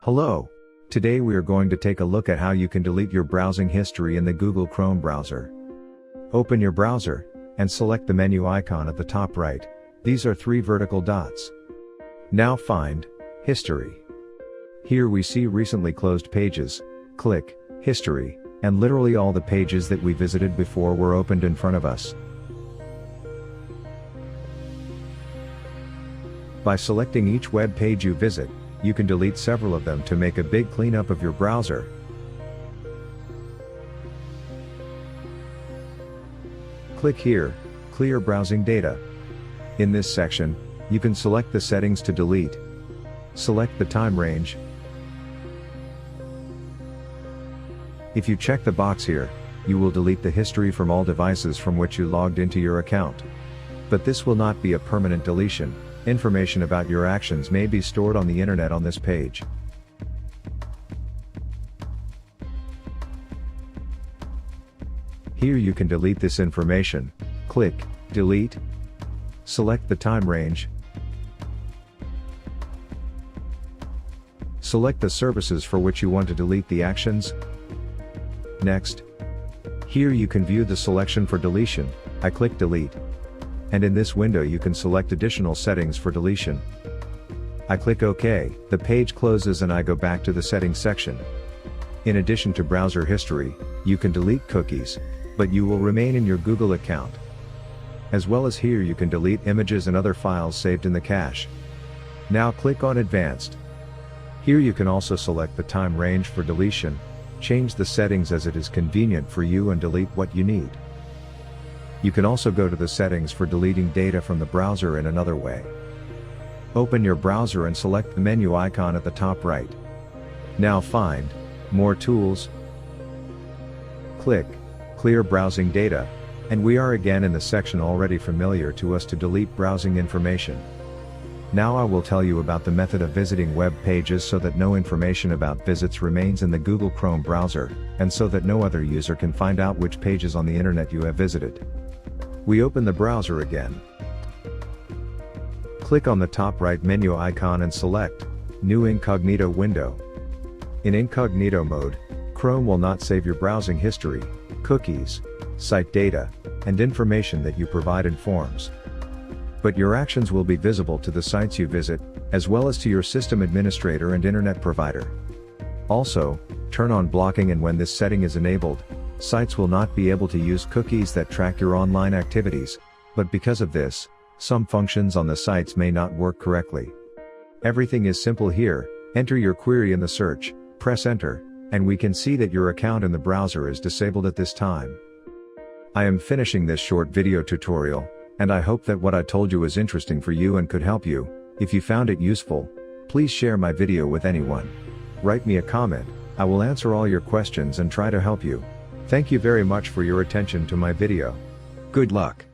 Hello. Today we are going to take a look at how you can delete your browsing history in the Google Chrome browser. Open your browser, and select the menu icon at the top right. These are three vertical dots. Now find History. Here we see recently closed pages. Click History, and literally all the pages that we visited before were opened in front of us. By selecting each web page you visit, you can delete several of them to make a big cleanup of your browser. Click here, Clear Browsing Data. In this section, you can select the settings to delete. Select the time range. If you check the box here, you will delete the history from all devices from which you logged into your account. But this will not be a permanent deletion. Information about your actions may be stored on the internet on this page. Here you can delete this information. Click Delete. Select the time range. Select the services for which you want to delete the actions. Next. Here you can view the selection for deletion. I click Delete. And in this window you can select additional settings for deletion. I click OK, the page closes and I go back to the settings section. In addition to browser history, you can delete cookies, but you will remain in your Google account. As well as here you can delete images and other files saved in the cache. Now click on Advanced. Here you can also select the time range for deletion, change the settings as it is convenient for you and delete what you need. You can also go to the settings for deleting data from the browser in another way. Open your browser and select the menu icon at the top right. Now find More Tools. Click Clear Browsing Data, and we are again in the section already familiar to us to delete browsing information. Now I will tell you about the method of visiting web pages so that no information about visits remains in the Google Chrome browser, and so that no other user can find out which pages on the internet you have visited. We open the browser again. Click on the top right menu icon and select New Incognito window. In incognito mode, Chrome will not save your browsing history, cookies, site data, and information that you provide in forms. But your actions will be visible to the sites you visit, as well as to your system administrator and internet provider. Also, turn on blocking, and when this setting is enabled, sites will not be able to use cookies that track your online activities, but because of this, some functions on the sites may not work correctly. Everything is simple here. Enter your query in the search, press enter, and we can see that your account in the browser is disabled at this time. I am finishing this short video tutorial, and I hope that what I told you is interesting for you and could help you. If you found it useful, please share my video with anyone. Write me a comment, I will answer all your questions and try to help you. Thank you very much for your attention to my video. Good luck.